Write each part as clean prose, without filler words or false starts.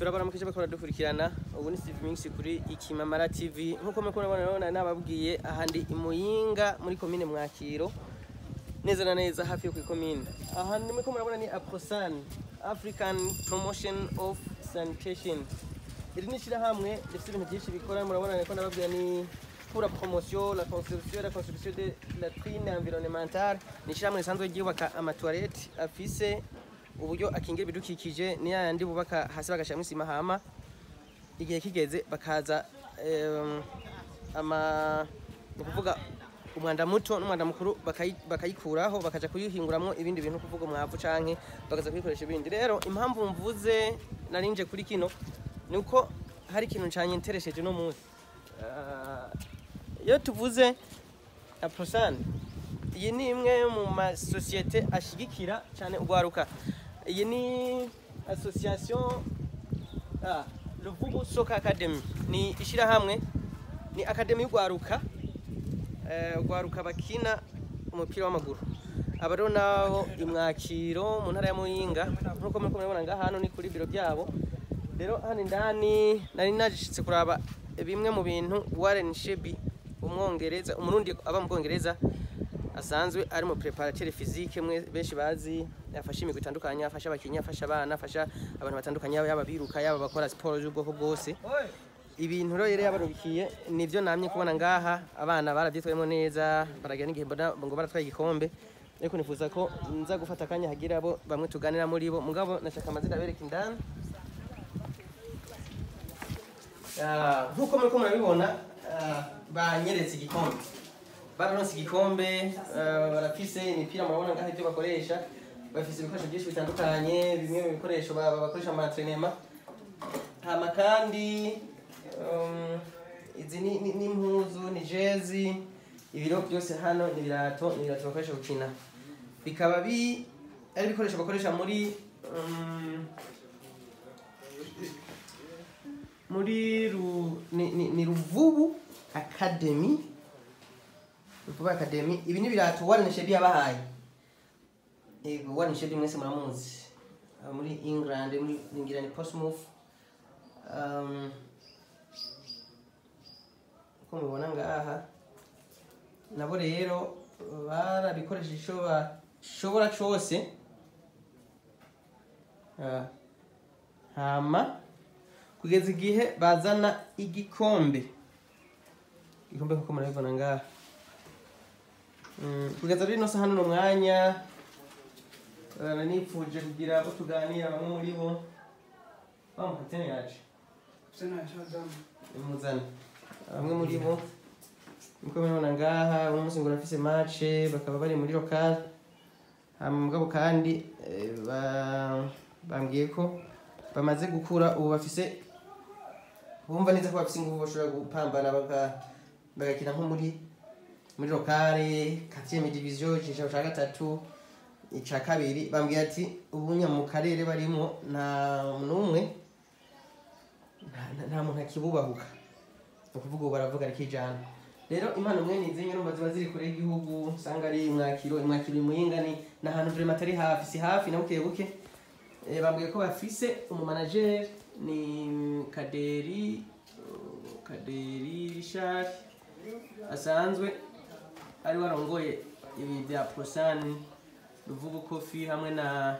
turabaramukije bakora dukurikirana ubu ni Steve Mix kuri Ikimamara TV nkuko mukora bona nababwiye ahandi imuyinga muri commune Mwakiro neza na neza hafi yo ku commune ahandi muriko murabona ni Aprosan African Promotion of Sanitation iri ni shira hamwe rifite ibintu byinshi bikora murabona ko nababwiye ni pour la promotion la construction de la trine environnementale ni shira hamwe sanzwe ryubaka amatoilette afise uburyo akingira bidukikije ni yandi bubaka hasi bagashira isima hama igihe kigeze bakaza kuvuga umwanda muto n'umwanda mukuru bakayikuraho bakaja kuyihinguramo ibindi bintu kuvuga umwavu canke bakaza kuyikoresha ibindi rero impamvu mvuze narinje kuri kino nuko hari ikintu cyanye intereseje no munsi iyo tuvuze Aprosan iyi ni imwe mu ma societe ashigikira cyane ugwaruka iyi ni association Ruvubu Soccer Academy ni ishira hamwe ni academy y'ugwaruka ugwaruka bakina umupira w'amaguru abaro naho imwakiro mu ntara ya Muyinga nkuko murabona ngaha hano ni kuri biro byabo rero hano ndani nari najishitse kuraba bimwe mu bintu Warren Cheby umwongereza umurundi aba mu Bwongereza asanzwe ari mu préparateur physique mwe benshi bazi yafasha imigwi itandukanye afasha abakinnyi afasha abana afasha abantu batandukanye yaba biruka yaba bakora sport y'ubwoko bwose ibintu rero yabarukiye nivyo namye kubona ngaha abana baravyitwemo neza baragira n'igihe ngo baratwaye igikombe ariko nifuza ko nza gufata kanya hagira abo bamwe tuganira muri bo mugabo nashaka amazina bereka indani nkuko muriko murabibona banyeretse igikombe baronse igikombe barafise imipira murabona ngaho ibyo bakoresha bafise ibikoresho byinshi bitandukanye bimwe mu bikoresho bakoresha mu entraînement hama kandi izi ni impuzu ni jezi ibiro byose hano ni birato bakoresha gukina bikaba ari ibikoresho bakoresha muri ni Ruvubu Academy ibi ni birato Warren Cheby yabahaye ego Warren Cheby mwese muramuzi muri England muri Ingilani Portsmouth ko mubona ngaha nabo rero barabikoresha ishobora cyose hama kugeza igihe bazana igikombe kuko murabibona ngaha kugeza rino saha hano umwanya nifuje kugira abo tuganira bamwe muri bo bamukatene yaje muzana bamwe muri bo niko mubibona ngaha umunsi ngo rafise match bakaba bari muri local mugabo kandi bambwiye ko bamaze gukura ubu bafise bumva neza ko bafise ingufu bashobora gupambana bagakina nko muri locale 4e division cisha cya gatatu ica kabiri bambwiye ati ubunya mu karere barimo nta numwe nta muntu akibubahuka ukuvuga baravuga rikijana rero impano mwe nizinye no baziba ziri kure y'igihugu sanga ari Mwakiro imuyinga ni nahantu vraiment atari hafi si hafi na buke bambwiye ko bafise umu manager ni Kaderi Richard asanzwe ari warongoye ibi bya Aprosan Ruvubu Coffee hamwe na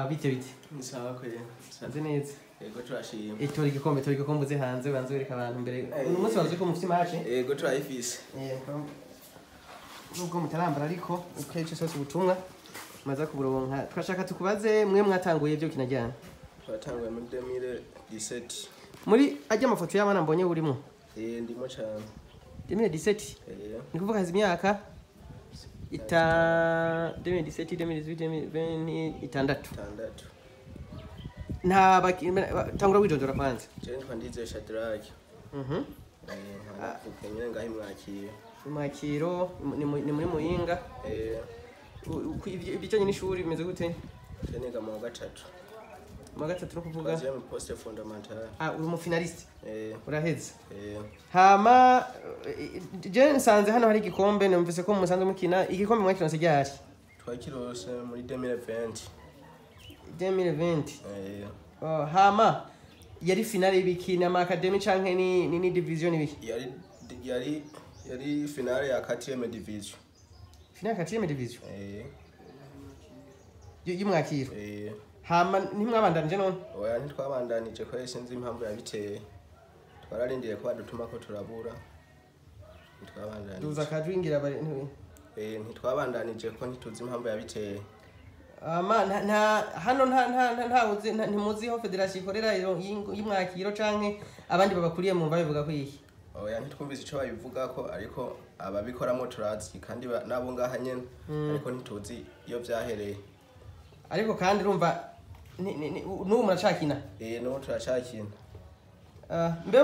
bite sawa kweye sanze neza yego turashima itori igikombe uze hanze banze wereka abantu mbere umunsi bavuze ko mufite match yego turayifise nubwo mutarambara ariko ukeje sose ubutumwa maza kuburonka twashaka tukubaze mwe mwatanguye byo kinajyana twatanguye muri 2017 muri ajya amafoto y'abana mbonye urimo ndimo cyane 2017 ni kuvuga hazi imyaka 2017 2018 2019 nta tangura wijondora kwanza je nkandize Shadrack kukenye ngahi Mwakiro ni muri Muyinga ibijanye n'ishuri bimeze gute je niga mu gatatu no kuvuga je mu poste fondamentale uri mu finaliste uraheze hama je nsanze hano hari igikombe numvise ko musanze mukina igikombe mwakironse ryari twakirose muri 2020 2020 hama yari finale y'ibiki ama academy canke ni division ibiki yari finale ya 4e division. Finale ya 4e division y'umwakiro hama ntimwabandanije none oya ntitwabandanije ko sinzi impamvu yabiteye twararindiye ko badutuma ko turabura ntitwabandanije duza kadwingira bari ntitwabandanije ko ntituzi impamvu yabiteye hano ntimuziho federasiyo ikorera y'umwakiro canke abandi babakuriye mu mva bivuga ko iki oya ntitwumvise ico babivuga ko ariko ababikoramo turazi kandi nabo ngaha nyene ariko ntituzi iyo vyahereye ariko kandi urumva n'ubu muracakina n'ubu turacakina mbe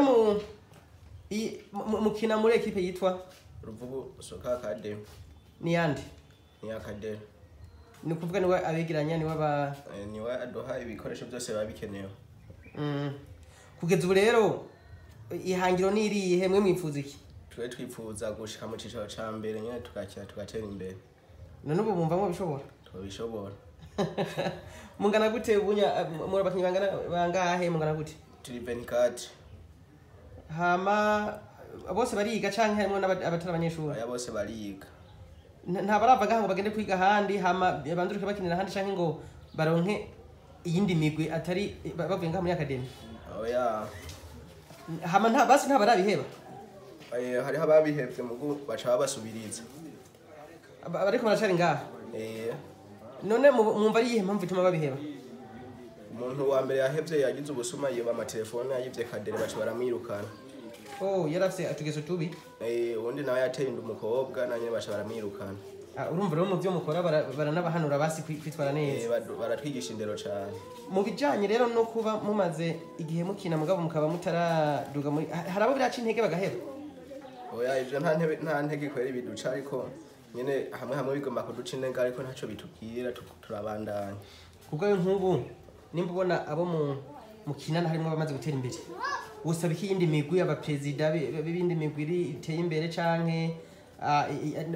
mukina muri ekipe yitwa Ruvubu Soccer Academy ni yandi ni Kaderi ni kuvuga niwe abegeranya niwe aduha ibikoresho byose babikenewe kugeza ubu rero ihangiro niriye mwe mwifuza iki twe twifuza gushika mu cicaro ca mbere nyene tugatera imbere none ubu bumva mo bishobora tubishobora mungana gute ubunya muri abakinyi bangahe mungana gute turi 24 hama bose bariga canke harimo abatari abanyeshuri aya bose bariga nta baravaga ngo bagende kwiga handi hama banduruke bakinira handi canke ngo baronke iyindi migwi atari bavuye ngaha muri academy oya hama nta barabiheba hariho ababihevye mugu baca babasubiriza ariko baracari ngaha none mwumva ari iyihe mpamvu ituma babiheba umuntu wa mbere yahevye yagize ubusuma yiba amatelefone yayivye Kaderi baca baramwirukana yarafise atugezo tubi ubundi nawe yateye inda umukobwa nanye baca baramwirukana urumva rero mu byo mukora baranabahanura basi kwitwara neza baratwigisha indero cane mu bijanye rero no kuba mumaze igihe mukina mugabo mukaba mutaraduga muri hari abo biraca intege bagaheba oya ivyo nta ntege kwera ibiduca ariko nyene hamwe bigomba kuduca intege ariko ntaco bitubwira turabandanya kubwo nk'ubu nimba ubona abo mukinana harimo bamaze gutera imbere usaba iki yindi migwi abaperezida b'ibindi migwi iteye imbere canke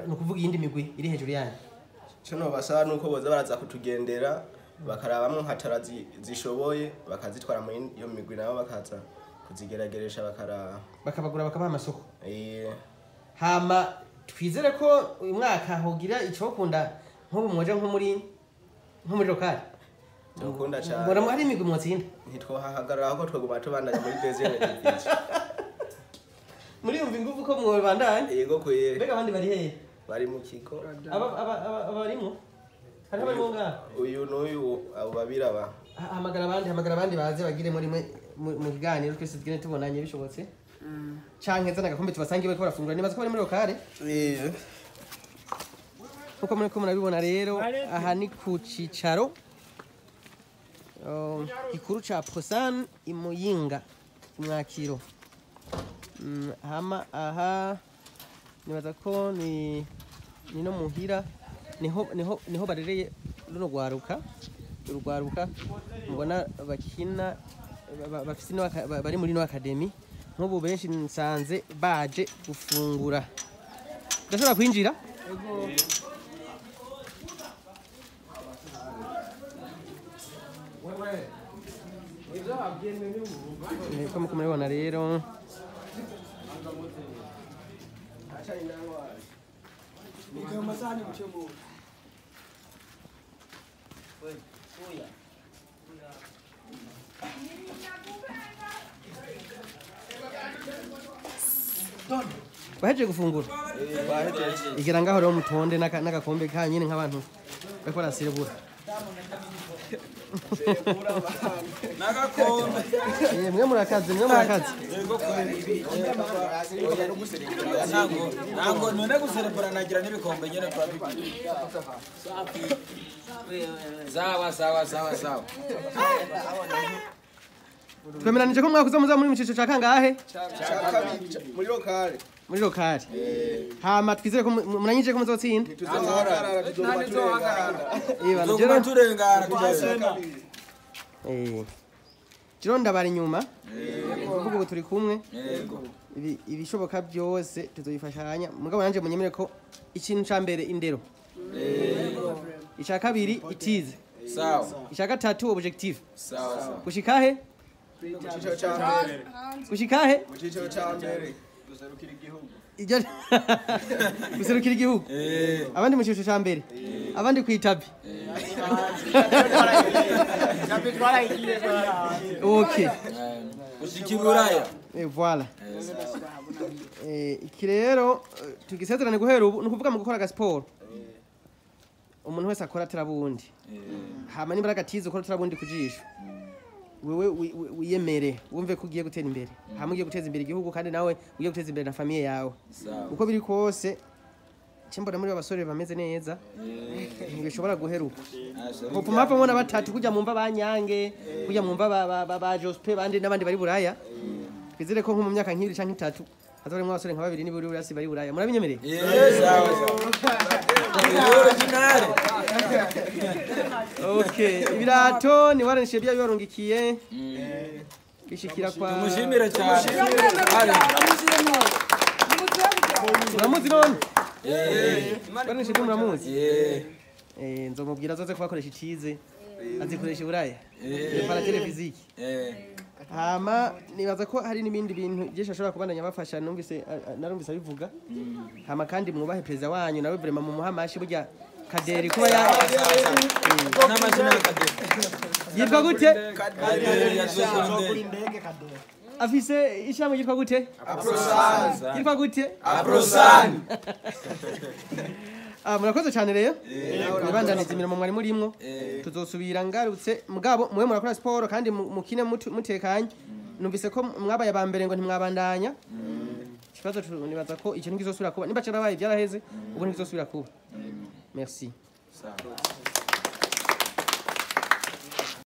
no kuvuga yindi migwi iri hejuru yanyu cyo basaba nuko boza baraza kutugendera bakarabamwe hatara zishoboye bakazitwara mu iyo migwi nabo bakaza kuzigerageresha bakabagura bakabaha amasoko hama twizere ko uyu mwaka hogira ico kunda nko mwoje nko muri lokali Tukunda cyane. Mbona hari imigwi mutsinda. Ntitwahagarara ko tweguma tubandanya muri deuxième division. Muri umva ingufu ko mwobandanya? Yego kwere. Mbega abandi bari hehe? Bari mu kigo. Abarimo? Hari bari monga? Uyu n'uyu abo babira ba. Hamagara abandi baze bagire muri mu kiganiro twese tugene tubonanye bishobotse. Canke zana gakombe tubasangiye bariko barafungura nibaza ko bari muri lokale. Uko murabibona rero aha ni ku cicaro gikuru ca Prosan imuyinga Mwakiro. Hama aha nibaza ko ni no muhira niho barereye runo rwaruka mbona bakina bafise bari muri no academy nk'ubu benshi nsanze baje gufungura. Ndashobora kwinjira? Como murabibona rero bahejeje gufungura igera ngaho rero mutonde n'agakombe kanyine nk'abantu bariko baraserebura mwe murakaze ntabwo none guserebura nagira n'ibikombe nyine kwa sawa twemeranije ko mwakuza muza muri mucico ca kangahe muri lokale hama twizere ko muranyije ko muzotsinda jiro ndabara inyuma kuvuga ubu turi kumwe ibishoboka byose tuzoyifashanya mugabo nanje munyemere ko ikintu ca mbere indero ica kabiri itize Sawa. icya gatatu objectif Sawa. gushika he mu ciciro ca mbere gushika he mu ciciro ca mbere guserukira igihugu Ijya guserukira igihugu abandi mu cyiciro cya mbere abandi ku itabi okay Ushikiruraya. voilà iki rero tugisezerane guhera ubu nukuvuga mu gukora gasiporo umuntu wese akora terabundi hama nimbara gatizo ukora terabundi kujisho wewe wiyemere wumve ko ugiye gutera imbere hama ugiye guteza imbere igihugu kandi nawe ugiye guteza imbere na famiye yawe uko biri kose cimbona muri abasore bameze neza ntibishobora guheruka hopuma hapo mona batatu kujya mumva banyange kujya mumva ba Jospe bandi nabandi bari buraya twizere ko nko mu myaka nk'ibiri canke 3 hazorimwe abasore nka babiri niburi urasi bari buraya murabinyemereye Sawa. Original. Okay ibirato ni Warren Cheby yorungikiye bishikira kwa Tumushimire cyane. Muramuzi none Warren Cheby muramuzi nzomubwira azoze kubakoresha icize azikoresha buraya para televiziki hama nibaza ko hari n'ibindi bintu byinshi ashobora kubandanya bafasha narumvise abivuga hama kandi mwubahe president wanyu nawe vraiment mu muhamashi burya Kaderi kuba ya N'amazina ya Kaderi. yitwa gute Kaderi yazokora indege. afise ishyamba yitwa gute Aprosan yitwa gute Aprosan murakoze cyane rero nibandaniza imirimo mwari murimwo tuzosubira ngarutse mugabo muwe murakora siporo kandi mukine mutekanye numvise ko mwabaye abambere ngo ntimwabandanya ikibazo nibaza ko ikintu kizosubira kuba nimba cyarabaye byaraheze ubu ntikizosubira kuba merci.